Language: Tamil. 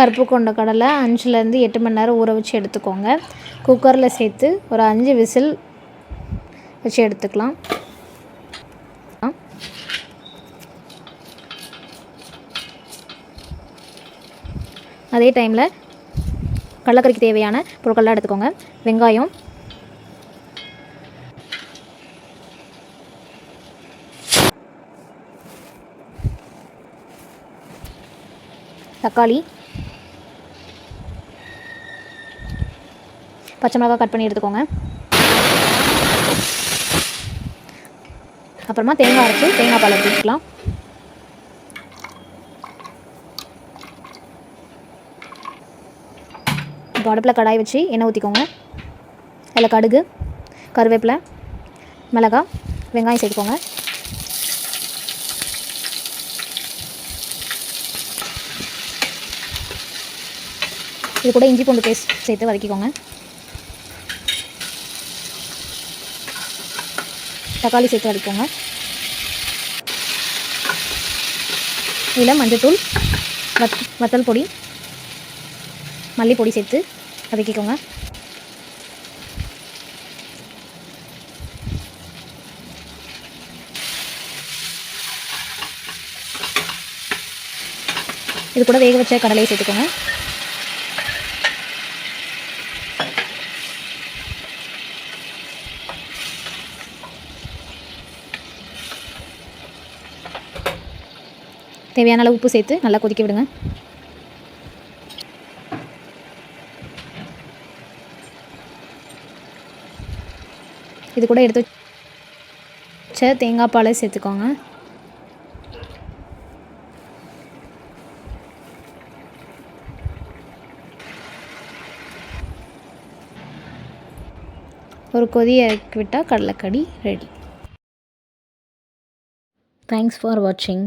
கருப்பு கொண்ட கடலை 5லேருந்து 8 மணி நேரம் ஊற வச்சு எடுத்துக்கோங்க. குக்கரில் சேர்த்து ஒரு 5 விசில் வச்சு எடுத்துக்கலாம். அதே டைமில் கடலைக்கறிக்கு தேவையான பொருட்கள்லாம் எடுத்துக்கோங்க. வெங்காயம், தக்காளி, பச்சை மிளகாய் கட் பண்ணி எடுத்துக்கோங்க. அப்புறமா தேங்காய் அரைச்சி தேங்காய் பால் எடுத்துக்கலாம். இப்போ அடுப்பில் கடாய் வச்சு எண்ணெய் ஊற்றிக்கோங்க. அதில் கடுகு, கருவேப்பிலை, மிளகாய், வெங்காயம் சேர்த்துக்கோங்க. இது கூட இஞ்சி பூண்டு பேஸ்ட் சேர்த்து வதக்கிக்கோங்க. தக்காளி சேர்த்து வதக்கிக்கோங்க. இதில் மஞ்சள்தூள், வத்தல் பொடி, மல்லிப்பொடி சேர்த்து வதக்கிக்கோங்க. இது கூட வேக வச்ச கடலையை சேர்த்துக்கோங்க. தேவையான அளவு உப்பு சேர்த்து நல்லா கொதிக்க விடுங்க. இது கூட எடுத்து வச்ச தேங்காய் பாலை சேர்த்துக்கோங்க. ஒரு கொதி இறக்கி விட்டால் கடலைக்கறி ரெடி. தேங்க்ஸ் ஃபார் வாட்சிங்.